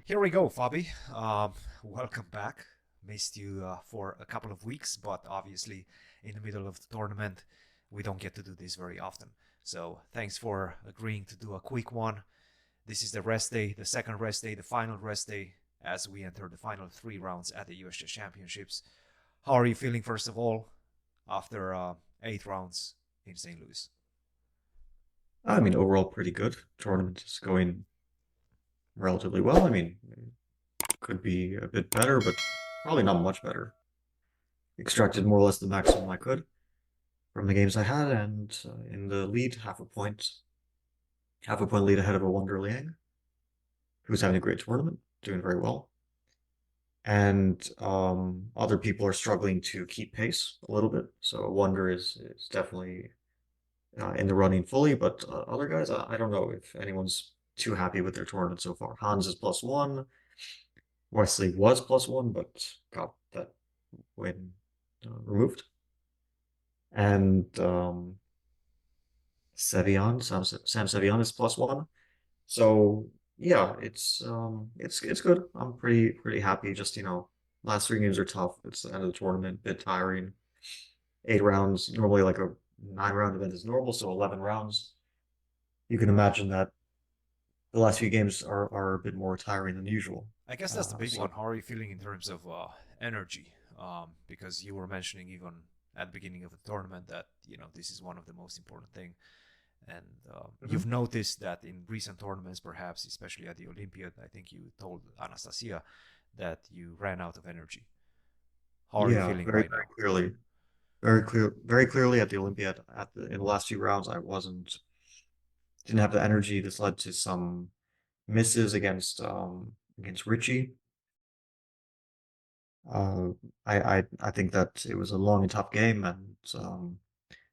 Here we go, Fabi. Welcome back. Missed you for a couple of weeks, but obviously, in the middle of the tournament, we don't get to do this very often. So, thanks for agreeing to do a quick one. This is the rest day, the second rest day, the final rest day, as we enter the final 3 rounds at the USJ Championships. How are you feeling, first of all, after 8 rounds in St. Louis? I mean, overall pretty good. Tournament is going relatively well. I mean, could be a bit better, but probably not much better. Extracted more or less the maximum I could from the games I had, and in the lead, half a point lead ahead of a Wonder Liang, who's having a great tournament, doing very well. And other people are struggling to keep pace a little bit. So Wonder is definitely in the running fully, but other guys, I don't know if anyone's too happy with their tournament so far. Hans is +1. Wesley was +1, but got that win removed. And Sam Sevian is +1. So yeah, it's good. I'm pretty happy. Just last 3 games are tough. It's the end of the tournament, bit tiring. 8 rounds, normally like a 9 round event is normal, so 11 rounds. You can imagine that the last few games are a bit more tiring than usual. I guess that's the big So one. How are you feeling in terms of energy? Because you were mentioning even at the beginning of the tournament that this is one of the most important thing, and Mhm. you've noticed that in recent tournaments, perhaps especially at the Olympiad, I think you told Anastasia that you ran out of energy. How are you Yeah, feeling very right very now? clearly. Very clearly at the Olympiad in the last few rounds, I didn't have the energy. This led to some misses against Richie. Uh, I think that it was a long and tough game, and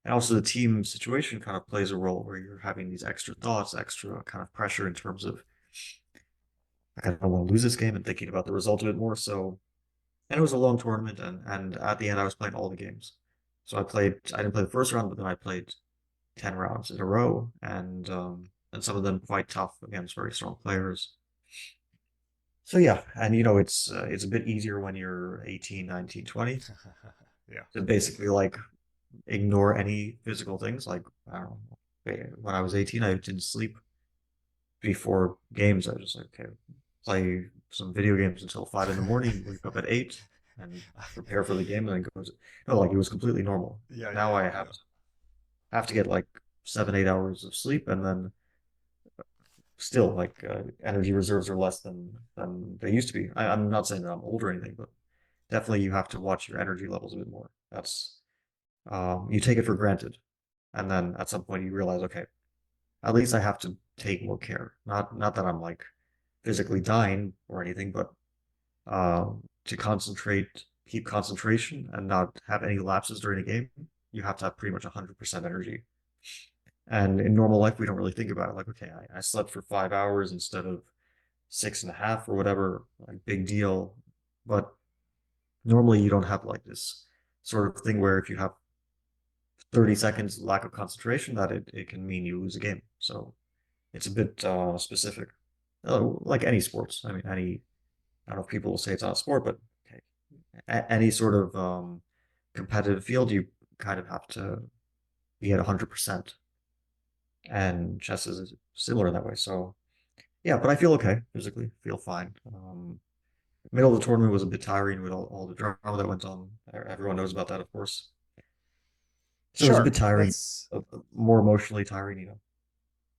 also the team situation kind of plays a role where you're having these extra thoughts, extra kind of pressure in terms of like, I don't want to lose this game and thinking about the result a bit more. So, and it was a long tournament, and at the end I was playing all the games. So I didn't play the first round, but then I played 10 rounds in a row, and some of them quite tough against very strong players. So yeah, and it's a bit easier when you're 18, 19, 20 Yeah. to basically like ignore any physical things. Like I don't know, when I was 18, I didn't sleep before games. I was just like, okay, play some video games until 5 in the morning, wake up at 8 and prepare for the game, and then go. No, like it was completely normal. Yeah, yeah, Now I yeah. have to get like 7, 8 hours of sleep, and then still like energy reserves are less than they used to be. I'm not saying that I'm old or anything, but definitely you have to watch your energy levels a bit more. That's you take it for granted, and then at some point you realize, okay, at least I have to take more care. Not that I'm like physically dying or anything, but to keep concentration, and not have any lapses during a game, you have to have pretty much 100% energy. And in normal life, we don't really think about it. Like, okay, I slept for 5 hours instead of 6.5 or whatever, like big deal. But normally you don't have like this sort of thing where if you have 30 seconds lack of concentration, that it can mean you lose a game. So it's a bit specific. Like any sports. I mean, I don't know if people will say it's not a sport, but okay, any sort of competitive field, you kind of have to be at 100%. And chess is similar in that way. So yeah, but I feel okay physically, feel fine. Middle of the tournament was a bit tiring with all the drama that went on. Everyone knows about that, of course. So it was a Sure. bit tiring, Let's more emotionally tiring.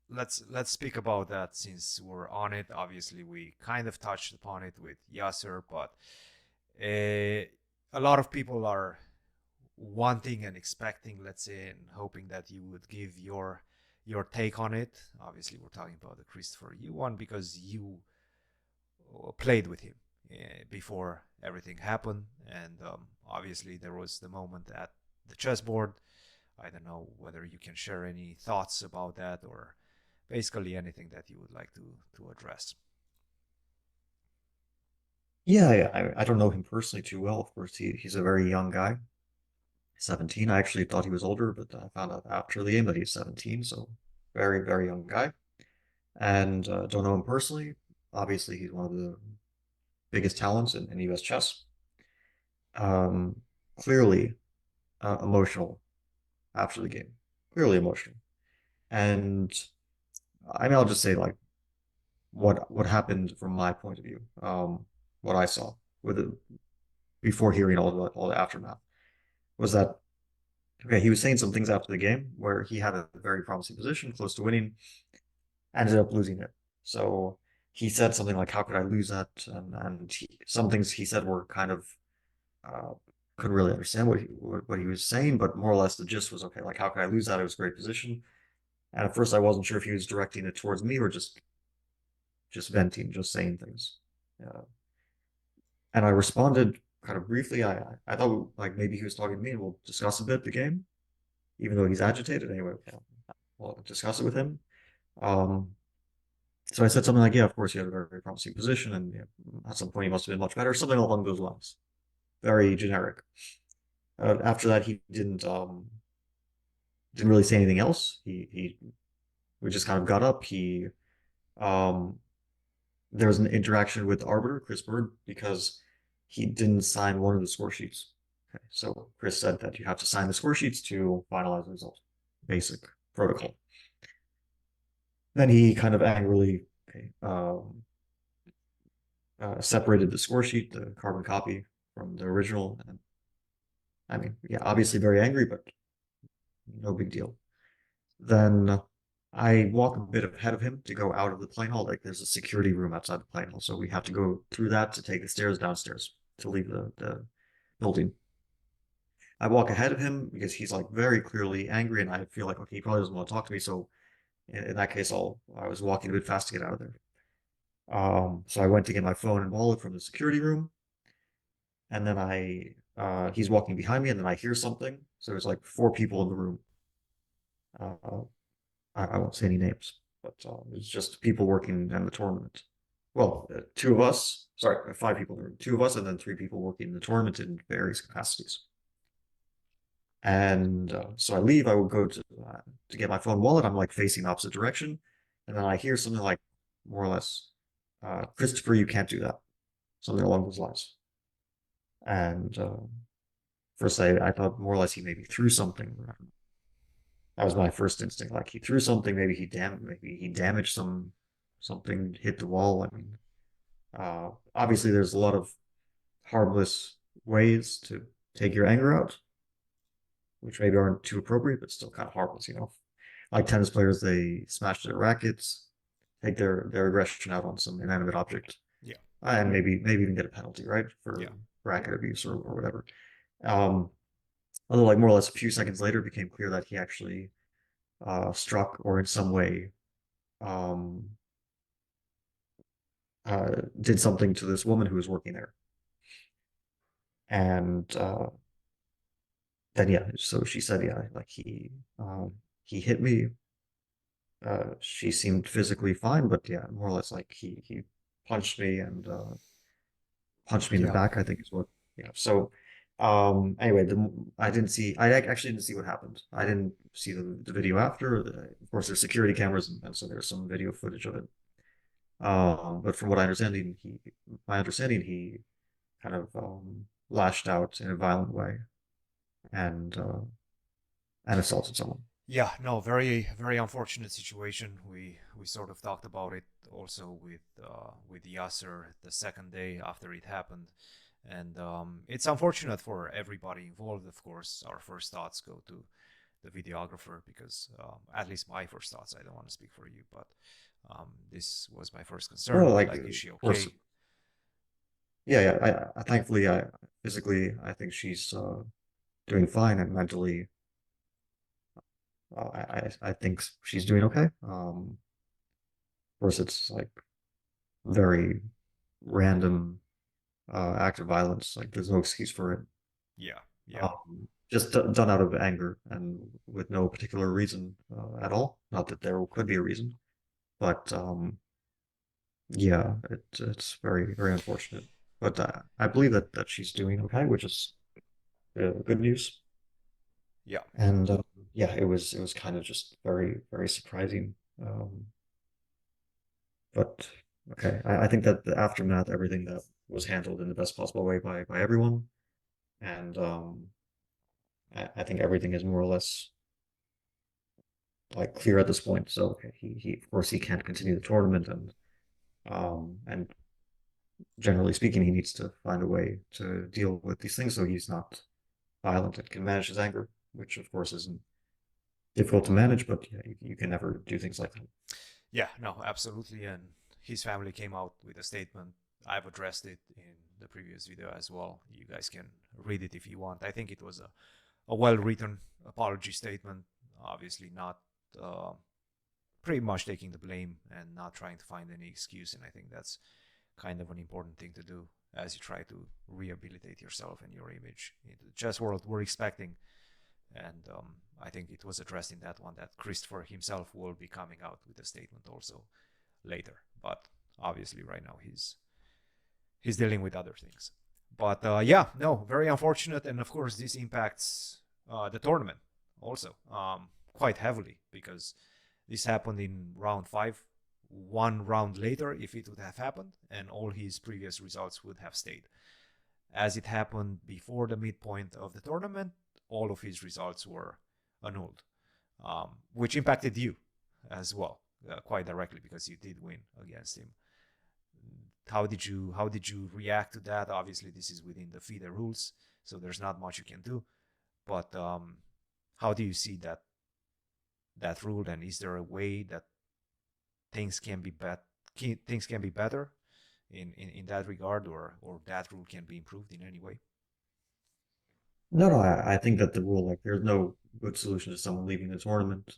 let's speak about that since we're on it. Obviously, we kind of touched upon it with Yasser, but uh, a lot of people are wanting and expecting, let's say, and hoping that you would give your take on it. Obviously, we're talking about the Christopher Yu one because you played with him before everything happened, and obviously there was the moment at the chessboard. I don't know whether you can share any thoughts about that or basically anything that you would like to address. Yeah, I don't know him personally too well. Of course, he's a very young guy, 17. I actually thought he was older, but I found out after the game that he's 17. So very young guy, and don't know him personally. Obviously, he's one of the biggest talents in U.S. chess. Um, Clearly emotional after the game, clearly emotional. And I mean, I'll just say like what happened from my point of view, what I saw with it before hearing all the aftermath was that okay, he was saying some things after the game where he had a very promising position, close to winning, ended up losing it. So he said something like, "How could I lose that?" And some things he said were kind of uh, couldn't really understand what he was saying, but more or less the gist was okay. Like, how could I lose that? It was a great position. And at first, I wasn't sure if he was directing it towards me or just venting, just saying things. Uh, and I responded kind of briefly. I thought like maybe he was talking to me, and we'll discuss a bit the game, even though he's agitated. Anyway, yeah, we'll discuss it with him. Um, so I said something like, "Yeah, of course, you had a very, very promising position, and yeah, at some point you must have been much better." Something along those lines. Very generic. After that, he didn't really say anything else. He we just kind of got up. He um there was an interaction with the arbiter, Chris Bird, because he didn't sign one of the score sheets. Okay, so Chris said that you have to sign the score sheets to finalize the result. Basic protocol. Then he kind of angrily okay, separated the score sheet, the carbon copy from the original. And I mean, yeah, obviously very angry, but no big deal. Then I walk a bit ahead of him to go out of the plane hall. Like there's a security room outside the plane hall, so we have to go through that to take the stairs downstairs to leave the building. I walk ahead of him because he's like very clearly angry, and I feel like okay, he probably doesn't want to talk to me. So in that case, I was walking a bit fast to get out of there. So I went to get my phone and wallet from the security room, and then he's walking behind me, and then I hear something. So there's like four people in the room. Uh, I won't say any names, but it's just people working in the tournament. Well, two of us, sorry, five people in the room, two of us, and then three people working in the tournament in various capacities. And so I leave. I will go to get my phone wallet. I'm like facing the opposite direction, and then I hear something like more or less, "Christopher, you can't do that." Something along those lines. And first, I thought more or less he maybe threw something. That was my first instinct. Like he threw something, maybe he damaged something, hit the wall. I mean, obviously there's a lot of harmless ways to take your anger out, which maybe aren't too appropriate, but still kind of harmless, you know. Like tennis players, they smash their rackets, take their aggression out on some inanimate object, Yeah. and maybe even get a penalty, right, Yeah. for racket abuse or whatever. Um, Although, like more or less a few seconds later, it became clear that he actually struck or in some way um, did something to this woman who was working there. And then yeah, so she said, yeah, like he hit me. She seemed physically fine, but yeah, more or less like he punched me and punched me in the Yeah. back, I think is what. Yeah. So anyway, I actually didn't see what happened. I didn't see the video after. Of course, there's security cameras, and so there's some video footage of it. But from what I understanding, my understanding, he kind of lashed out in a violent way and assaulted someone. Yeah, no, very very unfortunate situation. We sort of talked about it also with Yasser the second day after it happened, and it's unfortunate for everybody involved. Of course, our first thoughts go to the videographer because at least my first thoughts. I don't want to speak for you, but this was my first concern. Well, like Like, is she of course, okay? yeah, yeah. I thankfully, I physically, I think she's doing fine, and mentally, I think she's doing okay. Of course, it's like very random act of violence. Like there's no excuse for it. Yeah, yeah, Just done out of anger and with no particular reason at all. Not that there could be a reason, but yeah, it's very very unfortunate. But I believe that she's doing okay, which is good news. yeah. And yeah, it was kind of just very very surprising. Um, but Okay, I think that the aftermath, everything that was handled in the best possible way by everyone, and I think everything is more or less like clear at this point. So okay, he of course he can't continue the tournament, and generally speaking, he needs to find a way to deal with these things so he's not violent and can manage his anger, which of course isn't difficult to manage, but yeah, you can never do things like that. Yeah, no, absolutely. And his family came out with a statement. I've addressed it in the previous video as well. You guys can read it if you want. I think it was a well written apology statement. Obviously, not uh, pretty much taking the blame and not trying to find any excuse. And I think that's kind of an important thing to do as you try to rehabilitate yourself and your image in the chess world. We're expecting, and I think it was addressed in that one, that Christopher himself will be coming out with a statement also later. But obviously, right now he's dealing with other things. But yeah, no, very unfortunate, and of course this impacts the tournament also quite heavily because this happened in round five. One round later, if it would have happened, and all his previous results would have stayed. As it happened before the midpoint of the tournament, all of his results were annulled, which impacted you as well, quite directly because you did win against him. How did you react to that? Obviously, this is within the FIDE rules, so there's not much you can do. But how do you see that rule? And is there a way that things can be things can be better in that regard, or that rule can be improved in any way? No, no, I think that the rule, like, there's no good solution to someone leaving the tournament.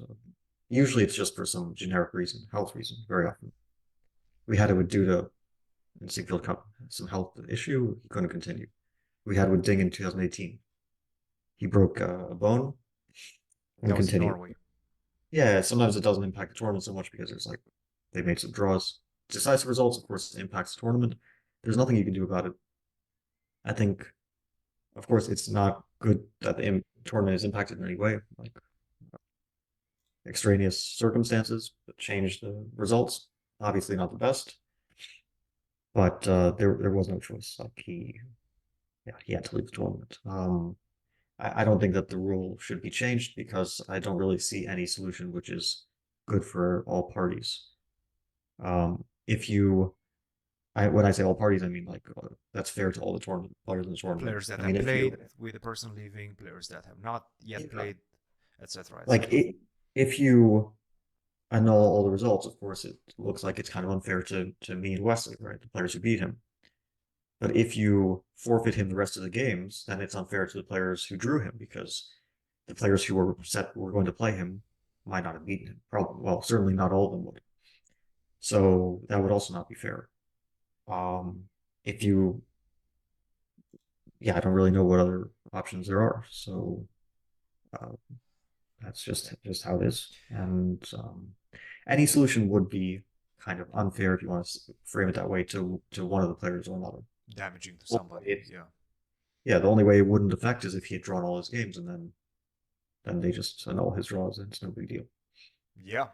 Usually it's just for some generic reason, health reason, very often. We had it with Duda in Siegfried Cup, some health issue, he couldn't continue. We had with Ding in 2018. He broke a bone and That was in continued. Norway. Yeah, sometimes it doesn't impact the tournament so much because there's like they made some draws. Decisive results, of course, impacts the tournament. There's nothing you can do about it. I think, of course, it's not good that the tournament is impacted in any way, like extraneous circumstances that change the results. Obviously, not the best, but there was no choice. Like he had to leave the tournament. I don't think that the rule should be changed because I don't really see any solution which is good for all parties. If you when I say all parties, I mean like that's fair to all the tournament players in the tournament. Players that I have mean, if you played with the person leaving, players that have not yet yeah, played, etc., like etc. if you annul all the results, of course, it looks like it's kind of unfair to me and Wesley, right? The players who beat him. But if you forfeit him the rest of the games, then it's unfair to the players who drew him because the players who were going to play him might not have beaten him. Probably, well, certainly not all of them would. So that would also not be fair. Um, if you, yeah, I don't really know what other options there are. So uh, that's just how it is. And any solution would be kind of unfair if you want to frame it that way to one of the players or another. Damaging to Only somebody. way Yeah. yeah, the only way it wouldn't affect is if he had drawn all his games and then they just annul his draws and it's no big deal. Yeah.